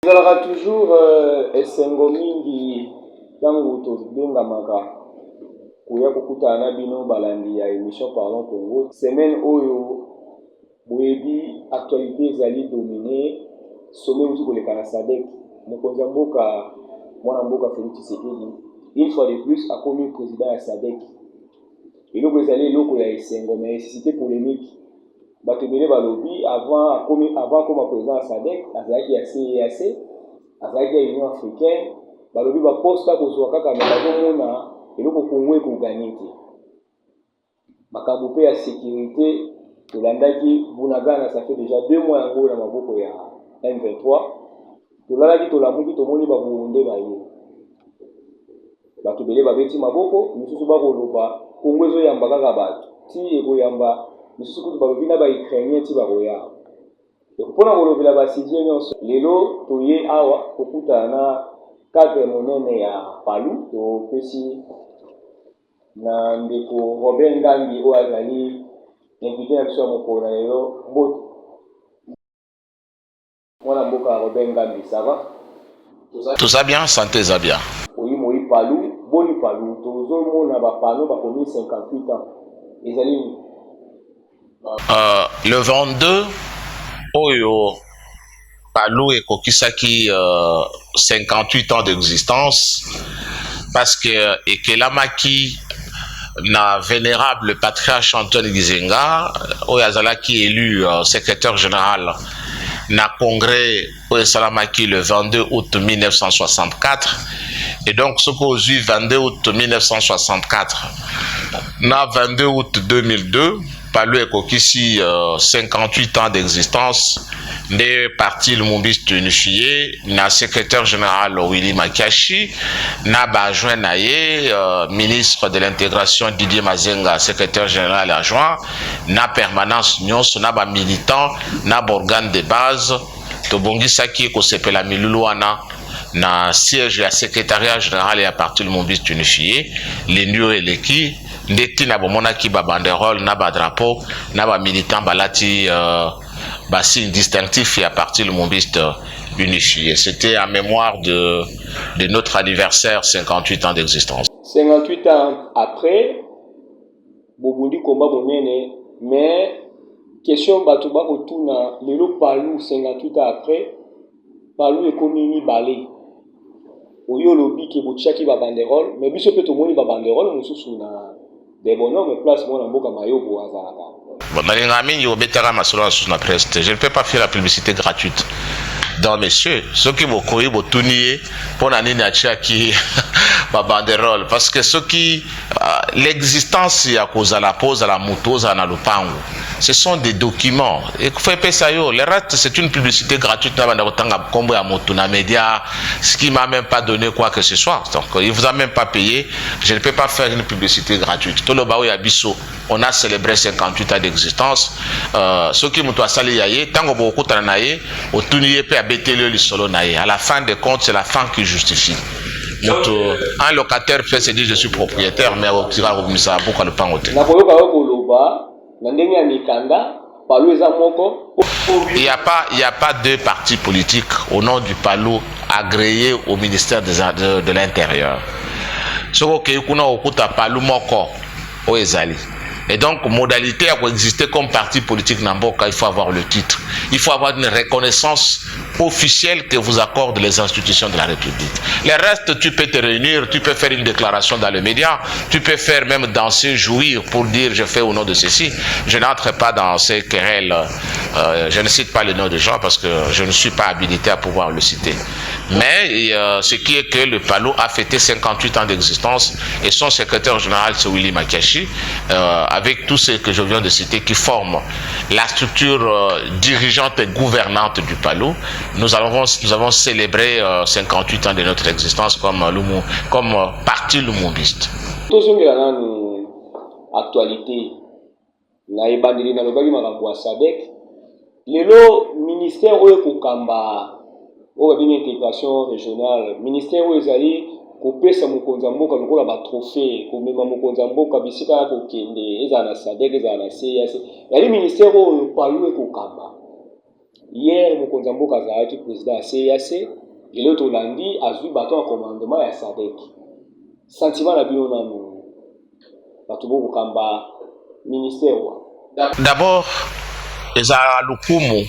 Il y aura toujours esengo mingi tangu tobengamaka kuya kokutana na bino balandi ya émission Parlons Congo. Semaine oyo boyebi actualité ezali dominé sommet uti koleka na SADC. Mokonzi ya mboka mwana mboka Félix Tshisekedi une fois de plus akomi président ya SADC. Eloko ezali eloko ya esengo mais suscité polémique. Bato ebele balobi avant comme président ya SADC azalaki ya CEAC azalaki ya Union africaine balobi baposta kozwa kaka me bazomona eloko Congo ekoganye te. Makambo mpe ya sécurité tolandaki bunagana, ça fait déjà 2 mois yango na maboko ya M23 tolalaki tolamuki tomoni babunde baye bato ebele babeti maboko misusu bakoloba Congo ezoyamba kaka bato ti ekoyamba misusu kutu balobi na baUkrainien ti bakoya mpona kolobela basizie nyonso lelo toye awa kokutana na cadre monene ya palu topesi na ndeko Robert Ngangi oyo azali invité na biso ya mokolo na lelo mbote mwana mboka Robert Ngangi, ça va? Tout ça bien, santé ça bien. Oui, moi palu boni palu tozomona bapano bakomi 58 ans ezali le 22 oyo Palou et Kokisaki 58 ans d'existence parce que Ekelamaki na vénérable patriarche Antoine Gizenga Oyazalaki élu secrétaire général na congrès Oyasalamaki le 22 août 1964 et donc ce qu'au 22 août 1964 na 22 août 2002 Palou et Kokisi 58 ans d'existence des partis lumumbiste unifié na secrétaire général Willy Makashi na adjoint naye ministre de l'intégration Didier Mazenga secrétaire général adjoint na permanence nyonso na ba militant na organe de base to bongisaki ko sepela miluluana na siège ya secrétariat général ya parti lumumbiste unifié l'enio eleki ndeti na bomona ki ba banderole na ba drapeau na ba militant balati signe distinctif et à partir du lumumbiste unifié. C'était en mémoire de notre anniversaire 58 ans d'existence. 58 ans après, Bobundi combat monene, mais question batuba kotuna lelo Palou 58 ans après, Palou ekomini balé. Oyo lobi ke botiaki ba banderole, mais biso pe to moni ba banderole mususu na des bonhommes place mona mboka mayobo azalaka. Je ne peux pas faire la publicité gratuite. Donc, messieurs, ceux qui m'ont connu, m'ont tout nié pour l'année qui banderole. Parce que ceux qui, l'existence, il y a cause à la pose, à la moto, à la lupango. Ce sont des documents. Et le reste, c'est une publicité gratuite. Ce qui m'a même pas donné quoi que ce soit. Donc, il vous a même pas payé. Je ne peux pas faire une publicité gratuite. Tout le baou yabiso, on a célébré 58 ans d'existence. Ceux qui m'ont salé yaye, tant que beaucoup t'en aïe, au tournier peut habiter le solo naïe. À la fin des comptes, c'est la fin qui justifie. Donc, un locataire peut se dire je suis propriétaire, mais au tirage au misa, pourquoi le pan au thé? Il n'y a pas 2 partis politiques au nom du Palou agréés au ministère de l'Intérieur. Ce qui est au Palou Moko au Ezali. Et donc, modalité à exister comme parti politique Namboka, il faut avoir le titre. Il faut avoir une reconnaissance officielle que vous accordent les institutions de la République. Le reste, tu peux te réunir, tu peux faire une déclaration dans les médias, tu peux faire même danser, jouir pour dire je fais au nom de ceci. Je n'entre pas dans ces querelles. Je ne cite pas le nom de gens parce que je ne suis pas habilité à pouvoir le citer. Mais ce qui est que le Palou a fêté 58 ans d'existence et son secrétaire général, c'est Willy Makashi, avec tous ceux que je viens de citer qui forment la structure dirigeante et gouvernante du Palou. Nous avons célébré 58 ans de notre existence comme parti lumumbiste. Actualité na ebandeli na lobaki makambo ya SADC lelo ministère oyo kokamba oyo babengi intégration régionale ministère oyo ezali kopesa mokonzi ya mboka lokola batrophée komema mokonzi ya mboka bisika ya kokende ezala na SADC ezala na CEAC yali ministère oyo Palou ekokamba Hier mokonzi ya mboka azalaki président ya CEAC, lelo tolandi azwi baton ya commandement ya SADC. Sentiment na bino nanu bato bokokamba ministère wa? D'abord ezala lukumu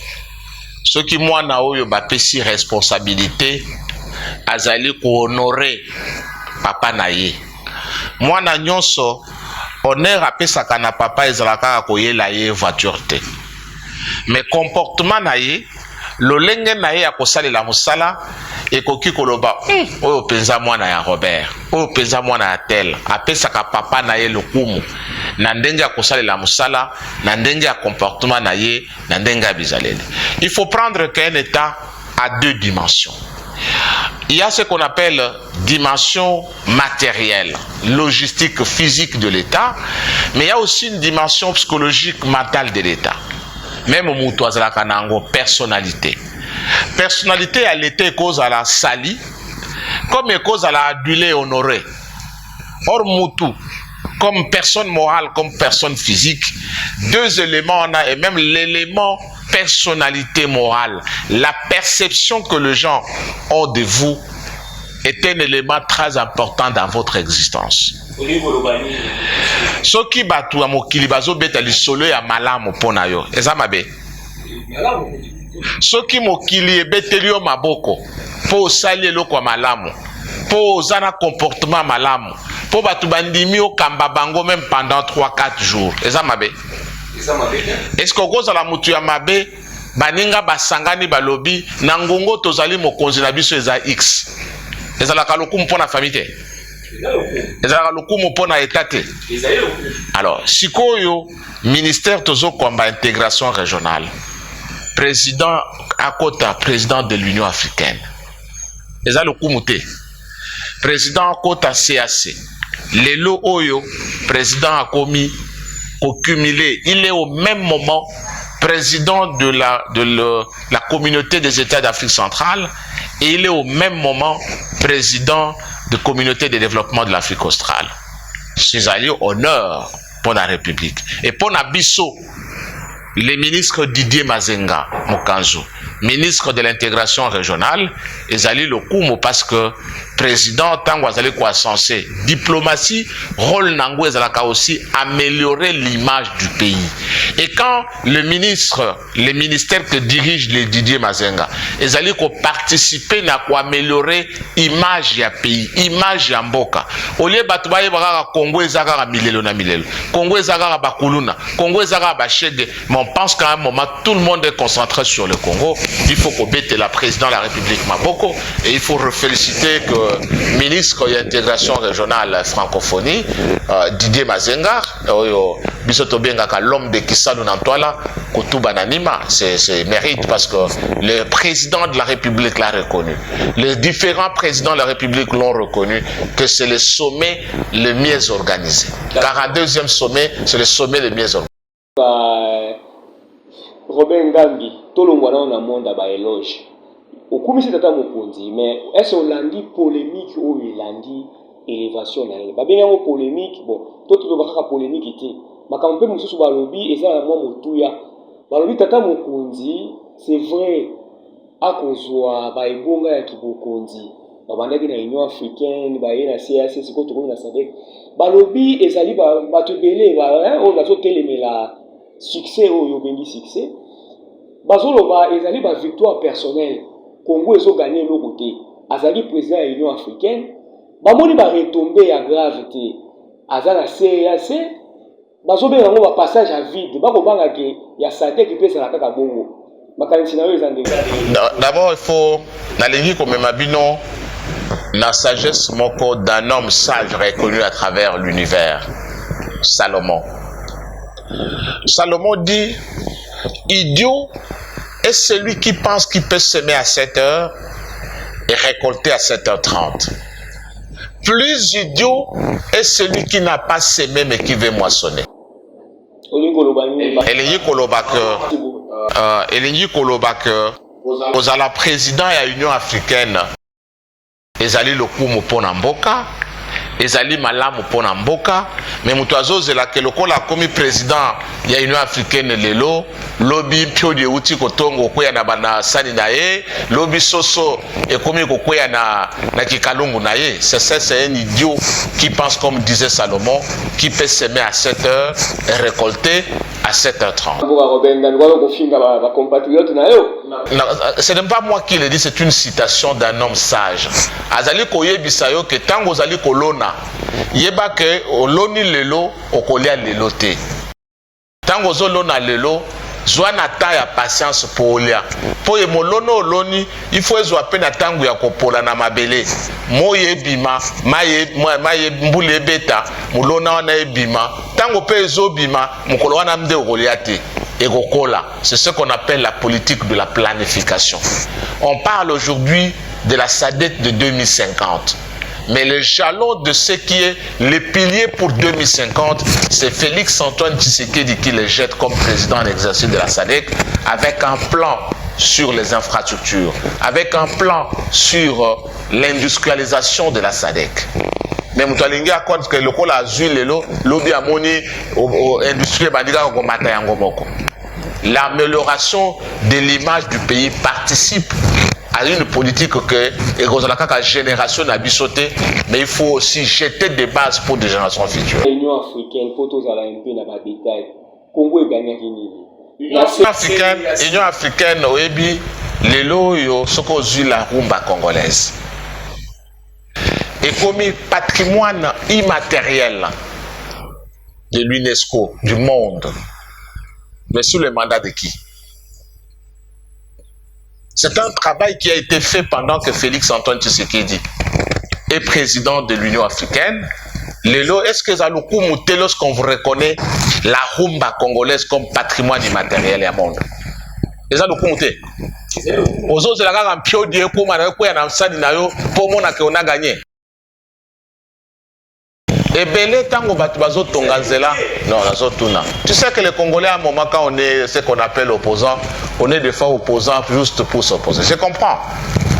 soki mwana oyo bapesi responsabilité azali kohonore papa na ye. Mwana nyonso honneur apesaka na papa ezala kaka koyela ye voiture te, mais comportement na ye, lolenge na ye ya kosalela mosala ekoki koloba oyo penza mwana ya Robert, oyo penza mwana ya tel. Apesaka papa na ye lukumu na ndenge ya kosalela mosala, na ndenge ya comportement na ye, na ndenge ya bizaleli. Il faut prendre qu'un état a deux dimensions. Il y a ce qu'on appelle dimension matérielle, logistique, physique de l'État, mais il y a aussi une dimension psychologique, mentale de l'État. Même au moutou azalaka nango personnalité. Personnalité à l'État cause à la sali, comme cause à la adulée honorée. Or moutou, comme personne morale, comme personne physique, deux éléments on a, et même l'élément personnalité morale, la perception que les gens ont de vous est un élément très important dans votre existence. Soki batu ya mokili bazobeta lisolo ya malamu pona yo, eza mabe. Soki mokili ebeteli yo maboko po osali eloko ya malamu, po ozana comportement malamu, po batu bandimi okamba bango même pendant 3-4 jours, eza mabe. Est-ce que okoza la mutu ya mabe baninga basangani balobi na ngongo tozali mokonzi na biso eza X? Ezalaka lokumu pona famille te, ezalaka lokumu pona état te. Alors sikoyo ministère tozo kwamba intégration régionale, président akota président de l'Union africaine, eza lokumu te. Président akota CAC, lelo oyo président akomi cumulé, il est au même moment président de la communauté des États d'Afrique centrale et il est au même moment président de la communauté de développement de l'Afrique australe. C'est un honneur pour la République. Et pour Nabiso, les ministres Didier Mazenga Mokanzu, ministre de l'intégration régionale, ils allaient le coup parce que président Tango Azali quoi censé diplomatie rôle nango ezalaka aussi améliorer l'image du pays. Et quand le ministère que dirige les Didier Mazenga ezali ko participer na ko améliorer image ya pays, image ya mboka. Olie batu baye baka Congo ezaka milelo na milelo, Congo ezaka bakuluna, Congo ezaka bachege, mais on pense qu'à un moment tout le monde est concentré sur le Congo. Il faut qu'on bête la présidente de la République Maboko et il faut féliciter que ministre de l'intégration régionale francophonie Didier Mazenga bisoto bengaka l'homme de Kisalu Nantoala Kotuba Nanima, c'est mérite parce que le président de la République l'a reconnu, les différents présidents de la République l'ont reconnu que c'est le sommet le mieux organisé. 42e sommet, c'est le sommet le mieux organisé. Robert Ngambi tolongwa na monde ba éloge okumisi tata mokonzi, mais est-ce qu'on landi polémique ou landi élévation na ye babenga ngo polémique? Bon to baka polémique ite makambo pe mususu balobi eza na mwa motuya balobi tata mokonzi c'est vrai akozwa ba ebonga ya kibokonzi babandaki na Union africaine baye na CAC siko tokomi na SADC balobi ezali bato belé ba o bazo telemela succès oyo bengi succès bazoloba ezali ba victoire personnelle. Congo ezo gagné le côté azali président de l'Union africaine bamoni ba retombé ya grave te azala CAC bazobenga ngo ba passage à vide bakobanga ke ya SADC qui pesa la kaka bongo makanisi na yo ezande. D'abord il faut nalingi comme mabino la sagesse moko d'un homme sage reconnu à travers l'univers, Salomon. Salomon dit idiot est celui qui pense qu'il peut semer à 7h et récolter à 7h30. Plus idiot est celui qui n'a pas semé mais qui veut moissonner. Elingi Kolobak, ozala président ya Union africaine ezali lokumu pona mboka ezali malamu pona mboka mais mutu azozela ke lokola akomi président ya Union africaine lelo lobi mpio euti kotongo kokwea na bana sani na ye lobi soso ekomi kokwea na kikalungu na ye c'est un idiot qui pense comme disait Salomon qui peut s'aimer à 7h et récolter à 7h30. Ce n'est pas moi qui le dis, c'est une citation d'un homme sage. Azali koye bisayo ke tango zali kolona yeba ke oloni lelo okolia lelo te. Tango zolona lelo zwana ta ya patience pour olia. Po ye molono oloni il faut ezwa pe na tango ya kopola na mabele. Moye bima maye mbule beta mulona wana ebima tango pe ezobima mukolo wana mde okolia te. C'est ce qu'on appelle la politique de la planification. On parle aujourd'hui de la SADC de 2050. Mais le jalon de ce qui est le pilier pour 2050, c'est Félix Antoine Tshisekedi qui le jette comme président en exercice de la SADC avec un plan sur les infrastructures, avec un plan sur l'industrialisation de la SADC. Mais mutalingi a compte que le col a lelo lobby amoni industrie bandika ngomata yango moko. L'amélioration de l'image du pays participe à une politique que la génération n'a bisoté, mais il faut aussi jeter des bases pour des générations futures. L'Union africaine, pour tous à la MP n'a pas de détail. Congo est gagné L'Union africaine, oebi lelo yo soko zui la rumba congolaise. Et comme patrimoine immatériel de l'UNESCO, du monde, mais sous le mandat de qui? C'est un travail qui a été fait pendant que Félix Antoine Tshisekedi est président de l'Union africaine. Lelo, est-ce que Zaloukou Mouté, lorsqu'on vous reconnaît la rumba congolaise comme patrimoine immatériel et à monde? Les Zaloukou Mouté. Aux autres, c'est la gamme pio dieu comme on a eu un amsani nayo pour mon on a gagné. Et belé tango batubazo tonganzela non nazotuna. Tu sais que les Congolais à un moment quand on est ce qu'on appelle opposant, on est des fois opposant juste pour s'opposer. Je comprends.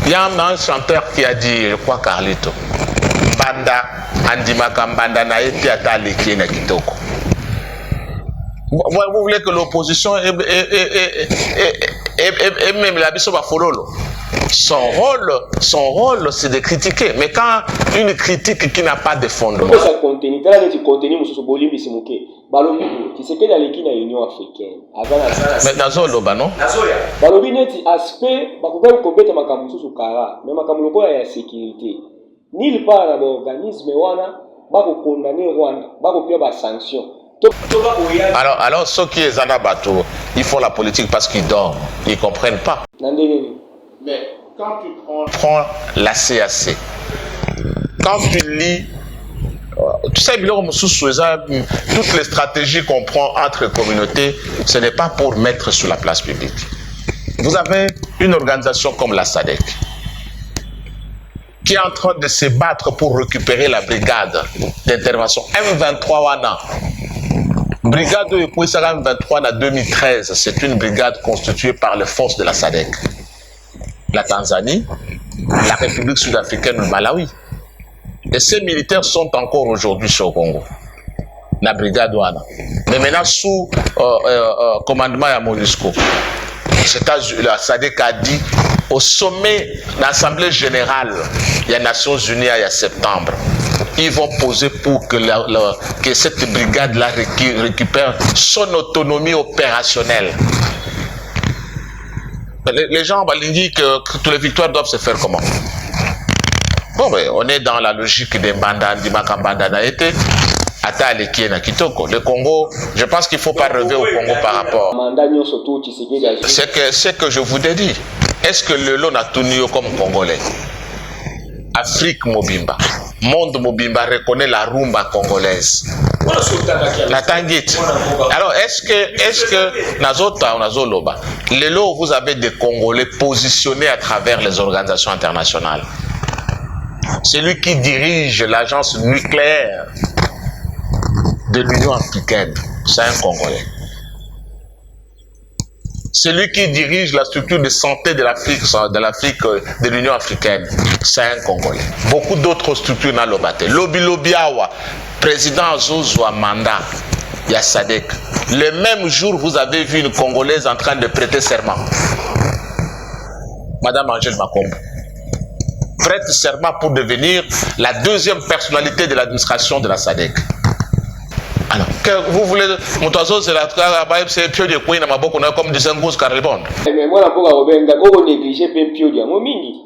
Il y a un chanteur qui a dit, je crois Carlito, Banda andimaka banda na ete ata leki na kitoko. Vous voulez que l'opposition et même la biso ba fololo. Son rôle, c'est de critiquer. Mais quand une critique qui n'a pas de fondement. Ça contenu, quand tu contenu, monsieur Bolimbi Simuke, Balobi, tu sais que dans l'équipe de l'Union africaine. Mais Nazolo, bah non. Balobi n'est aspect, bah pourquoi vous comptez ma camusu sous Kara, mais ma camusu pas la sécurité. Nulle part dans l'organisme wana, bah vous condamner Rwanda, bah vous payer des sanctions. Alors ceux qui sont en bateau, ils font la politique parce qu'ils dorment, ils ne comprennent pas. Mais quand tu prends la CAC, quand tu lis, tu sais, toutes les stratégies qu'on prend entre communautés, ce n'est pas pour mettre sur la place publique. Vous avez une organisation comme la SADC qui est en train de se battre pour récupérer la brigade d'intervention M23 Wana. Brigade de M23 en 2013, c'est une brigade constituée par les forces de la SADC. La Tanzanie, la République sud-africaine, le Malawi. Et ces militaires sont encore aujourd'hui sur Congo. La brigade Wana. Mais maintenant sous commandement à MONUSCO. La SADC a dit au sommet de l'Assemblée générale, il y a Nations Unies il y a septembre. Ils vont poser pour que cette brigade-là récupère son autonomie opérationnelle. Les gens ont dit que toutes les victoires doivent se faire comment? Bon, mais on est dans la logique des Mbanda, Mbanda n'a été. Le Congo, je pense qu'il ne faut pas rêver au Congo par rapport. C'est que je vous ai dit. Est-ce que le lot n'a tenu comme Congolais? Afrique Mobimba, monde Mobimba reconnaît la rumba congolaise. La tanguite. Alors, est-ce que Nazota ou Nazoloba, les lots, vous avez des Congolais positionnés à travers les organisations internationales? Celui qui dirige l'agence nucléaire de l'Union africaine, c'est un Congolais. C'est lui qui dirige la structure de santé de l'Afrique, de l'Union africaine. C'est un Congolais. Beaucoup d'autres structures dans le bâtiment. Lobiawa, président Zozwa Manda, Yassadek. Le même jour, vous avez vu une Congolaise en train de prêter serment. Madame Angèle Makombo prête serment pour devenir la deuxième personnalité de l'administration de la SADC. Alors, que vous voulez, mon oiseau, c'est la c'est Pio de Kouina Maboko, comme du Zengous Carlebon. Mais moi, on néglige Pio de Momini.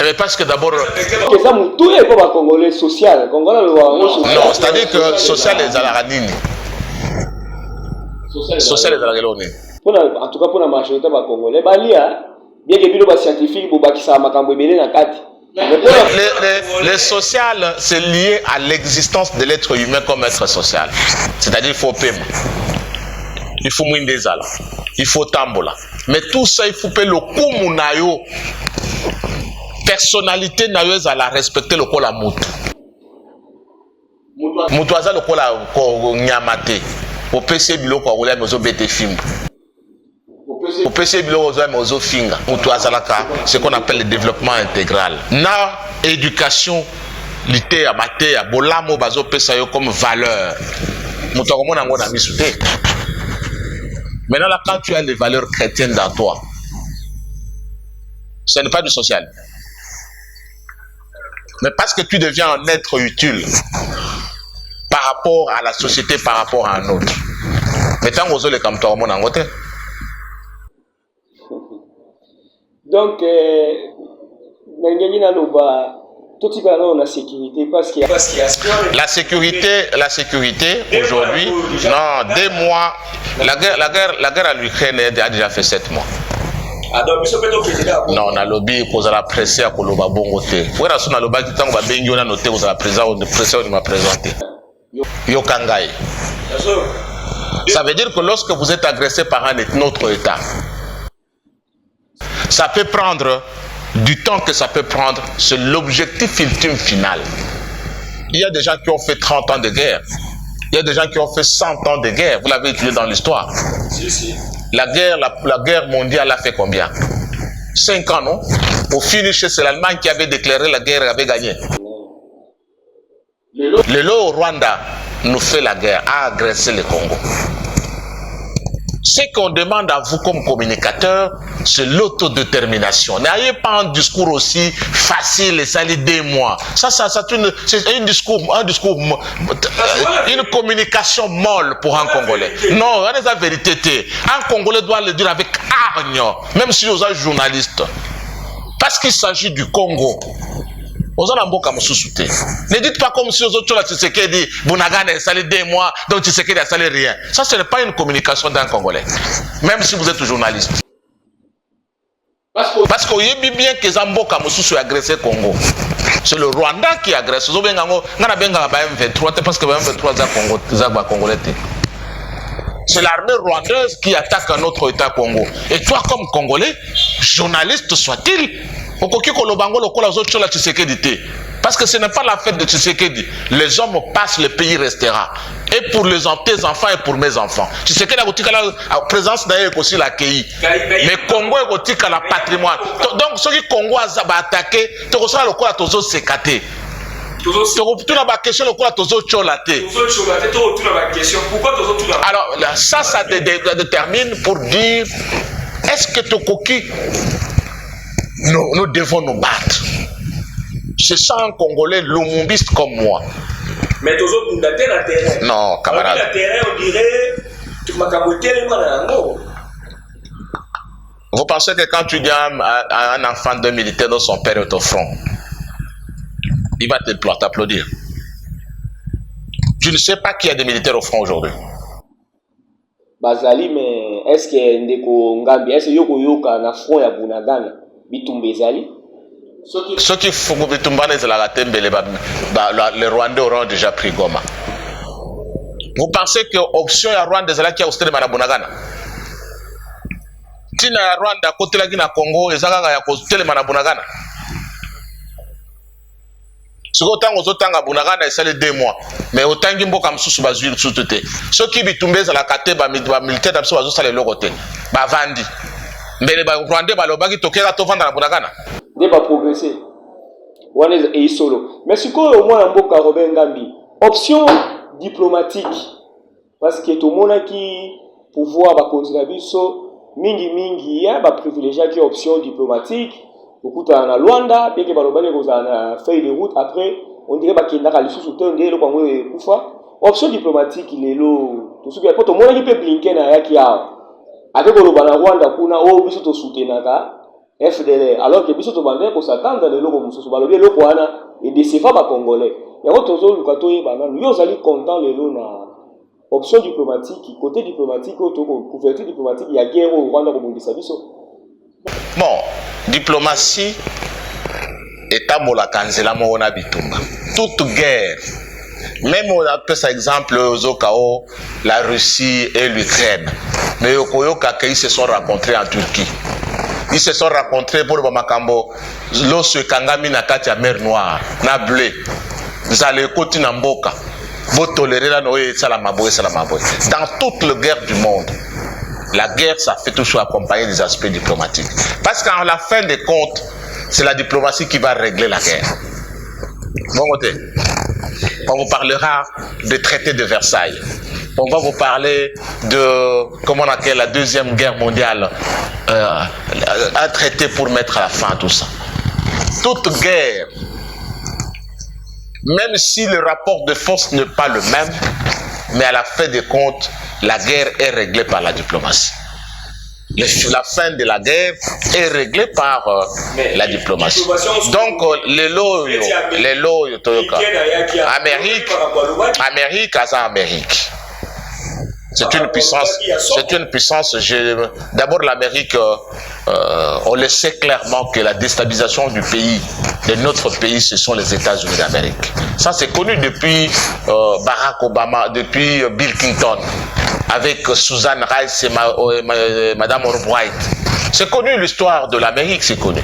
Mais parce que d'abord. Congolais social. Non, c'est-à-dire que social est à la ranine. Social est à la galone. En tout cas, pour la majorité des Congolais, bien que les scientifiques le social, c'est lié à l'existence de l'être humain comme être social. C'est-à-dire qu'il faut paiement. Il faut Mwindezala. Il faut Tambola. Mais tout ça, il faut payer le coup Mounayo. Personnalité naïeuse à la respecter le kola mutu. Mutuaza le kola nyamate. Au PC bilo kwa wole mozo bete film. Au PC bilo mozo finga. Mutuaza laka, ce qu'on appelle le développement intégral. Na éducation lité amate à bolamo bazo pesa yo comme valeur. Mutuaza mona ngona misute. Maintenant là, quand tu as les valeurs chrétiennes dans toi, ce n'est pas du social. Mais parce que tu deviens un être utile par rapport à la société, par rapport à un autre. Mais tant que vous avez comme toi, mon angote. Donc, la sécurité parce qu'il y a la sécurité aujourd'hui, non, 2 mois. La guerre à l'Ukraine a déjà fait 7 mois. Non, on a lobby pour la presse à Koloba Bongote. Où est-ce qu'on a lobby qui t'a bengi on a noté aux la presse on m'a présenté. Yo Kangai. Ça veut dire que lorsque vous êtes agressé par un autre État, ça peut prendre du temps que ça peut prendre. C'est l'objectif ultime final. Il y a des gens qui ont fait 30 ans de guerre. Il y a des gens qui ont fait 100 ans de guerre. Vous l'avez étudié dans l'histoire. Si. La guerre mondiale a fait combien? 5 ans, non? Au finish, c'est l'Allemagne qui avait déclaré la guerre et avait gagné. Le lot au Rwanda nous fait la guerre, a agressé le Congo. Ce qu'on demande à vous comme communicateur, c'est l'autodétermination. N'ayez pas un discours aussi facile et ça les 2 mois. Ça c'est un discours, une communication molle pour un Congolais. Non, c'est la vérité. Un Congolais doit le dire avec hargne, même si vous êtes journaliste. Parce qu'il s'agit du Congo. Ne dites pas comme si aux autres Tshisekedi Bunagana a salé 2 mois, donc Tshisekedi a salé rien. Ça, ce n'est pas une communication d'un Congolais. Même si vous êtes journaliste. Parce qu'on y bien que Zamboka Moussou a agressé le Congo. C'est le Rwanda qui agresse. Parce que M23 Congolais. C'est l'armée rwandaise qui attaque un autre État Congo. Et toi, comme Congolais, journaliste soit-il, parce que ce n'est pas la fête de Tshisekedi. Les hommes passent, le pays restera. Et pour tes enfants et pour mes enfants. Tshisekedi a présence d'ailleurs aussi l'accueilli. Mais Congo est la patrimoine. Donc, ceux qui Congo a attaqué, tu reçois le quoi à tous autres sécatés. Alors, ça détermine pour dire est-ce que Tokoki, nous devons nous battre. C'est ça un Congolais lumumbiste comme moi. Mais tous autres, nous non, camarade. Vous pensez que quand tu dis à un enfant de militaire dont son père est au front, il va t'applaudir. Tu ne sais pas qu'il y a des militaires au front aujourd'hui. Bazali, mais est-ce que Ndeko Ngambi, est-ce que Yoko Yoka na front ya Bunagana, Bitumbe Zali? Ceux qui font Bitumba les Rwandais auront déjà pris Goma. Vous pensez que option ya Rwanda Zala qui a osté de Bunagana? Tina ya Rwanda côté la Guinée Congo et Zala ya osté de Bunagana? Ce autant aux autres Bunagana c'est les 2 mois. Mais autant qu'ils m'ont comme sous bazuil sous tout. Ceux qui Bitumbe Zala kate ba militaire d'absolu bazo sale logote. bavandi mbele ba Rwanda balobaki tokera tovanda na bunagana nde ba progresser wana e solo mais sikoyo mwana mboka Robert Ngambi option diplomatique parce que tout monde qui pouvoir ba continuer biso mingi ya ba privilégier qui option diplomatique okuta na Luanda bien que balobane koza na feuille de route après on dirait ba kenda ka lisusu te ndé lo kwango kufa option diplomatique lelo to suki poto mona ki pe Blinken na yaki ya ate koloba na Rwanda kuna o biso to soutenaka FDLR alors que biso to bande ko s'attendre lelo ko mususu balobi lelo kwana et décefa ba congolais ya ko tozo lukato yeba na yo zali content lelo na option diplomatique côté diplomatique auto couverture diplomatique ya guerre au Rwanda ko bundisa biso. Bon, diplomatie etabola kanzela mo na bitumba toute guerre. Même on appelle ça exemple Zokao, la Russie et l'Ukraine. Mais Yokoyoka, ils se sont rencontrés en Turquie. Ils se sont rencontrés pour le Makambo. L'os Kangami na Katia mer Noire, na blé. Vous allez côté Namboka. Vous tolérez la Noé Salamaboy. Dans toute la guerre du monde, la guerre, ça fait toujours accompagner des aspects diplomatiques. Parce qu'en la fin des comptes, c'est la diplomatie qui va régler la guerre. Bon côté. On vous parlera des traités de Versailles. On va vous parler de, comment on appelle, la Deuxième Guerre mondiale, un traité pour mettre à la fin à tout ça. Toute guerre, même si le rapport de force n'est pas le même, mais à la fin des comptes, la guerre est réglée par la diplomatie. La fin de la guerre est réglée par la diplomatie. Donc, les lots, Amérique, c'est une puissance. D'abord, l'Amérique, on le sait clairement que la déstabilisation du pays, de notre pays, ce sont les États-Unis d'Amérique. Ça, c'est connu depuis Barack Obama, depuis Bill Clinton, avec Susan Rice et Madame Albright. C'est connu l'histoire de l'Amérique, c'est connu.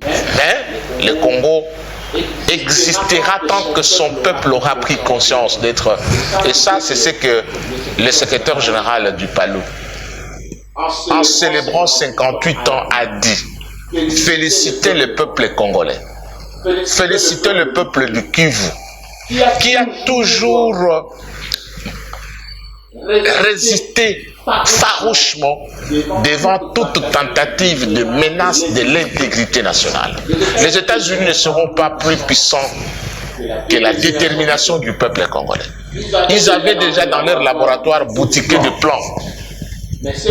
Mais le Congo existera tant que son peuple aura pris conscience d'être... Et ça, c'est ce que le secrétaire général du PALU, en célébrant 58 ans, a dit. Féliciter le peuple congolais. Féliciter le peuple du Kivu, qui a toujours résisté farouchement devant toute tentative de menace de l'intégrité nationale. Les États-Unis ne seront pas plus puissants que la détermination du peuple congolais. Ils avaient déjà dans leur laboratoire boutiqué de plans.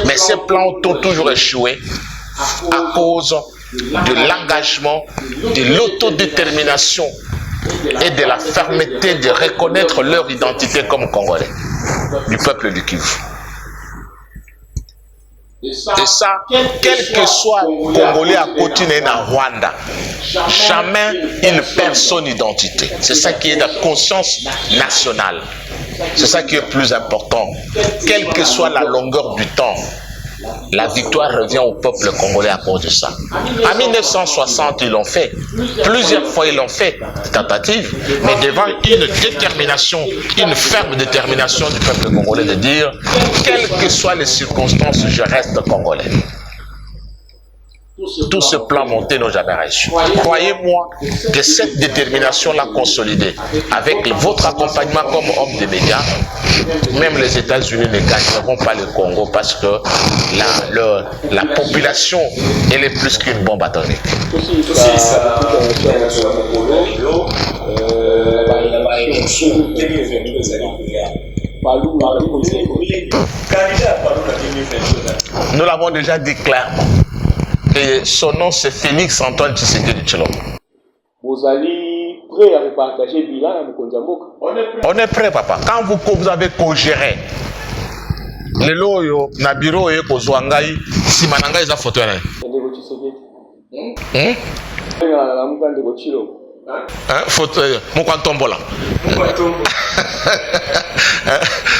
Mais ces plans ont toujours échoué à cause de l'engagement, de l'autodétermination et de la fermeté de reconnaître leur identité comme Congolais, du peuple du Kivu. Et ça, quel que soit Congolais à côté en Rwanda, jamais il ne perd son identité. C'est ça qui est la conscience nationale. C'est ça qui est plus important. Quelle que soit la longueur du temps, la victoire revient au peuple congolais à cause de ça. En 1960, ils l'ont fait. Plusieurs fois, ils l'ont fait, tentative. Mais devant une détermination, une ferme détermination du peuple congolais de dire, quelles que soient les circonstances, je reste congolais. Tout ce plan monté n'a jamais réussi. Croyez-moi que cette détermination-là consolidée, avec votre accompagnement comme homme des médias, même les États-Unis ne gagneront pas le Congo parce que la population, elle est plus qu'une bombe atomique. Nous l'avons déjà dit clairement. Et son nom c'est Félix Antoine Tshisekedi Tshilombo. Vous allez prêt à repartager le bilan à Mukonzamboka? On est prêt, papa. Quand vous avez co-géré, le loyo na bureau et kozwangai, si mananga isa photo na. Photo Mukontombola.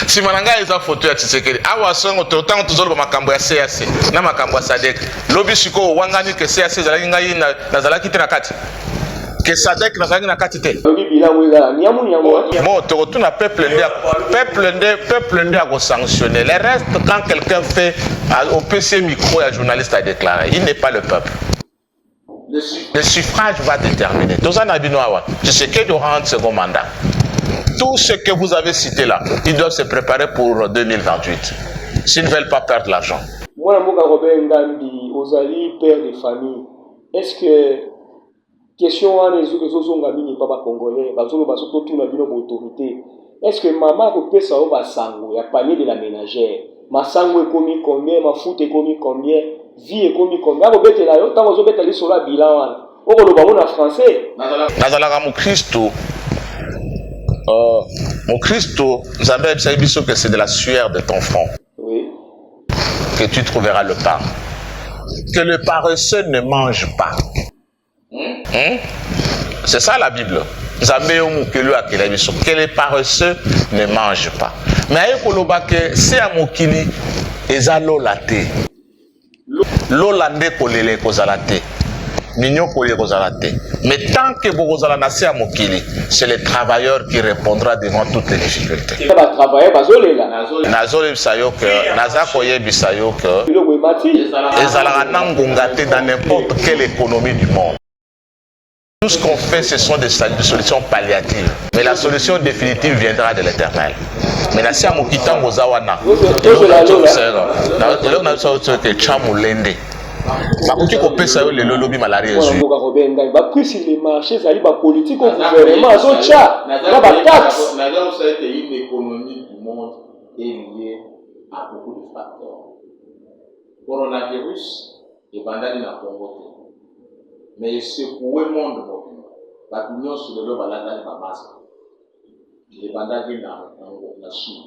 Si mananga eza photo ya Tshisekedi awa songo totango tozoloba makambo ya CAC na makambo ya SADC lobi siko wangani ke CAC zalaki ngai na zalaki te na kati que Sadek n'a pas quantité. Obi bilan wela niamu niamu. Bon, tu retournes à peuple ndé à sanctionner. Le reste, quand quelqu'un fait au PC micro et un journaliste a déclaré, il n'est pas le peuple. Le suffrage va déterminer. C'est ce qui durant un second mandat. Tout ce que vous avez cité là, ils doivent se préparer pour 2028. S'ils ne veulent pas perdre l'argent. Moi, Mouka Robert Ngambi, Ozali, père de famille, est-ce que question à les autres Ngambi n'est pas congolais, parce que tout le monde a autorité. Est-ce que maman peut ça va sango, il y a panier de la ménagère, ma sango est commis combien, ma foot est commis combien, vie est commis combien, vous bêtez là, tant que vous bêtez aller sur la bilan, au Rwanda en français. Nazala mon Christo, mon Christo, nous avons dit que c'est de la sueur de ton front. Oui. Que tu trouveras le pain. Que le paresseux ne mange pas. C'est ça la Bible. Que les paresseux ne mangent pas. Mais c'est à Mokili, et à l'olate. L'olande kolele kozalate. Mignon kolele kozalate. Mais tant que vous allez nasser à Mokili, c'est le travailleur qui répondra devant toutes les difficultés. Il va travailler, Nazole Bisayok, Nazakoye Bisayok, et dans n'importe quelle économie du monde. Tout ce qu'on fait, ce sont des solutions palliatives. Mais la solution définitive viendra de l'Éternel. Mais la siamo kitango zawana. Bakuki kopesa yo lelo lobi malaria ezu. Ba prix sur les marchés, ça va politique au gouvernement, so tcha, na ba taxe. Vous savez qu'une économie du monde est liée à beaucoup de facteurs. Coronavirus est bandani na Congo. Mais c'est pour le monde la union sur le balada de masque. Il est bandani na Chine.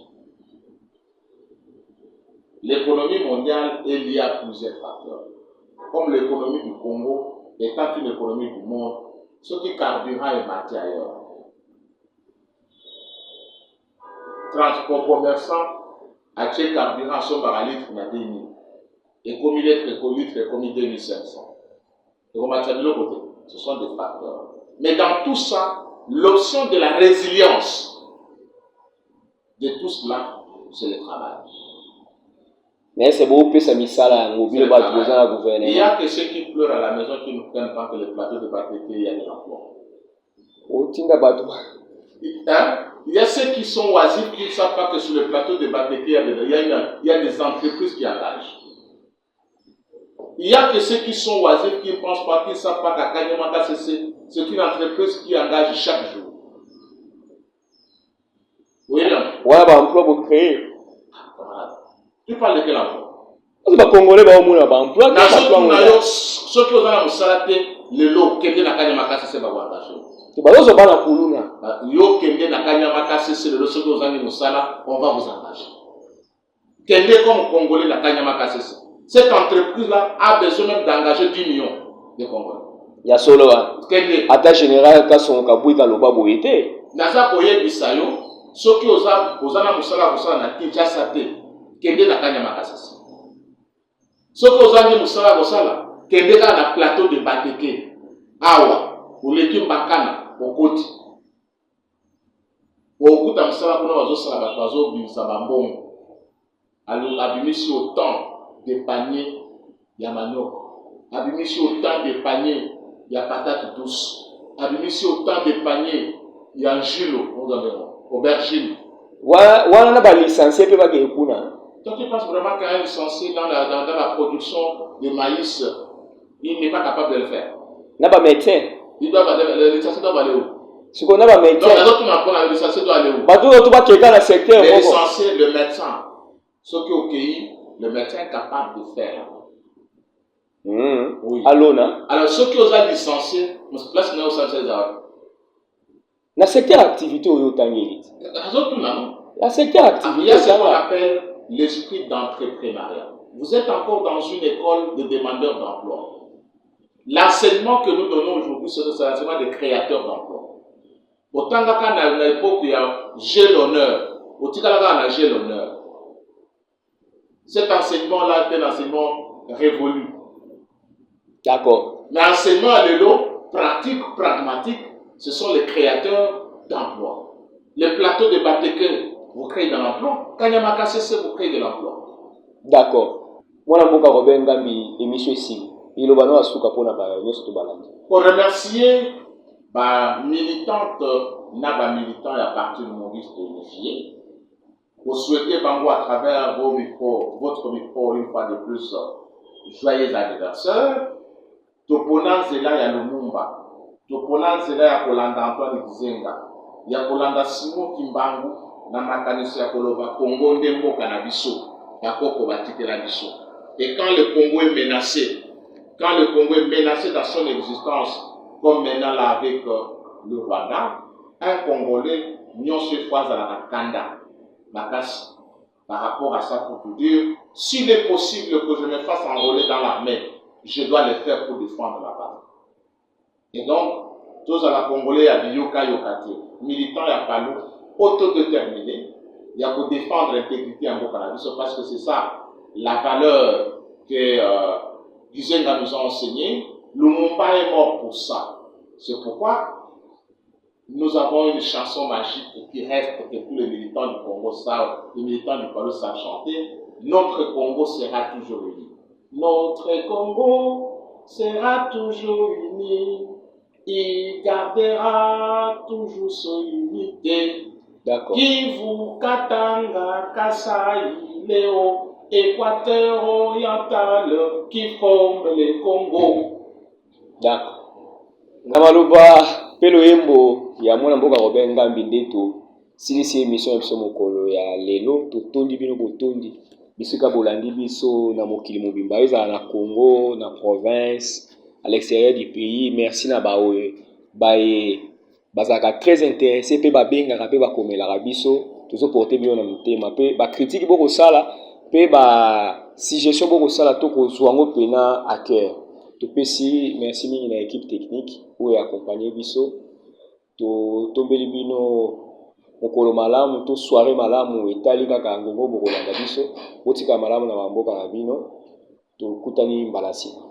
L'économie mondiale est liée à plusieurs facteurs. Comme l'économie du Congo étant une économie du monde, ce qui carburant est matière ailleurs. Transport commerçant, acheter carburant son baralitre il y a 2000. Et comme il est écolitre, comme il est 2500. Et on va de l'autre côté. Ce sont des facteurs. Mais dans tout ça, l'option de la résilience de tout cela, c'est le travail. Mais c'est beau que ça misala mobile va poser à gouvernement. Il y a que ceux qui pleurent à la maison qui ne prennent pas que le plateau de Batété, il y a des emplois. Il y a ceux qui sont oisifs qui ne savent pas que sur le plateau de Batété, il y a des entreprises qui engagent. Il y a que ceux qui sont oisifs qui ne pensent pas, qui ne savent pas qu'à Kanyamaka, c'est une entreprise qui engage chaque jour. Oui, non. Ouais, bah, emploi pour créer. Tu parles de quel emploi? C'est pas congolais, bah, au moins, bah, emploi. Ceux qui ont un salaté, le lot, qui est dans Kanyamaka, c'est pas engagé. Tu vas dans la Kuluna. Yo, qui est dans Kanyamaka, c'est le lot, ceux qui ont un salaté, on va vous engager. Quel est comme Congolais dans Kanyamaka, c'est ça? Cette entreprise-là a besoin même d'engager 10 millions de Congolais. Il y a solo. Attache générale, quand son kabouï dans le bas boité. Naza Koye Bisayo, ceux qui ont un musala na Kinshasa, Kende na Kanyamaka, c'est ça. Ceux qui ont un musala, Kende na plateau de Bateke, Awa, ou l'équipe Bakana, au côté. Au côté de musala, on a besoin de bateau, Binsabambon. Alors, abimisi autant de paniers, il y a manioc. Abimisi autant de paniers, il y a patates douces. Abimisi autant de paniers, il y a gilo, aubergine. On a pas licencié, peut pas qu'il y ait Toi, tu penses vraiment qu'un licencié dans la production de maïs, il n'est pas capable de le faire? N'a pas médecin. Le licencié doit aller où? Ce qu'on a pas médecin. Donc, les autres m'apprennent, le licencié doit aller où? Bah, tout va quelqu'un dans le secteur. Le licencié, le médecin, ce qui est au pays, le médecin est capable de faire. Oui. Alors, ceux qui osent licencier, là, c'est là où ça se fait. Dans le secteur activité, où il y a la secteur activité, il y a ce qu'on appelle l'esprit d'entrepreneuriat. Vous êtes encore dans une école de demandeurs d'emploi. L'enseignement que nous donnons aujourd'hui, c'est l'enseignement des créateurs d'emploi. Autant qu'à l'époque, il y a j'ai l'honneur. Autant qu'à j'ai l'honneur. Cet enseignement-là est un enseignement révolu. D'accord. Mais l'enseignement à l'élo, pratiques, pragmatiques, ce sont les créateurs d'emplois. Les plateaux de Bateke, vous créez de l'emploi. Kanyama CC, vous créez de l'emploi. D'accord. Moi, je suis Robin Gambi, émission ici. Il y a un souka pour Pour remercier les militantes, militants et à partir de Maurice unifié. Pour souhaiter Bango à travers vos micros, votre micro, une fois de plus, joyeux anniversaire. Topona Zela ya Lumumba. Topona Zela ya Kolanda Antoine Gizenga. Ya Kolanda Simon Kimbangu. Na makanisi ya Koloba Congo Ndembo Kanabiso. Ya Koko Batikela Biso. Et quand le Congo est menacé, dans son existence, comme maintenant là avec le Rwanda, un Congolais n'y se fois à la Kanda. Makasi. Par rapport à ça, pour vous dire, s'il est possible que je me fasse enrôler dans l'armée, je dois le faire pour défendre la patrie. Et donc, tous à la Congolais, à Biyoka Yokate, militants à Palou, autodéterminés, il y a pour défendre l'intégrité en Bokanabiso, parce que c'est ça la valeur que Gizenga nous a enseignée. Lumumba est mort pour ça. C'est pourquoi nous avons une chanson magique qui reste, que tous les militants du Congo savent, les militants du Palou savent chanter. Notre Congo sera toujours uni. Notre Congo sera toujours uni. Il gardera toujours son unité. D'accord. Kivu, Katanga, Kasai, Léo, Équateur oriental, qui forment le Congo. D'accord. Namaloba, Pelo Embo, ya mwana mboka Robin Ngambi ndeto, silisi émission ya biso mokolo ya lelo, totondi bino botondi, bisika bolandi biso na mokili mobimba, ezala na Congo, na province, à l'extérieur du pays. Merci na baoe, bae, bazaka très intéressé, pe babengaka pe bakomelaka biso, tozo porter bino na motema, pe ba critique boko sala, pe ba suggestion boko sala to ko zwango pena à cœur. Topesi merci mingi na équipe technique oyo accompagner biso. To tombeli bino mokolo malamu to soirée malamu etali kaka ngongo bokolanda biso. Botika malamu na bamboka na bino. Tokutani mbala nsima.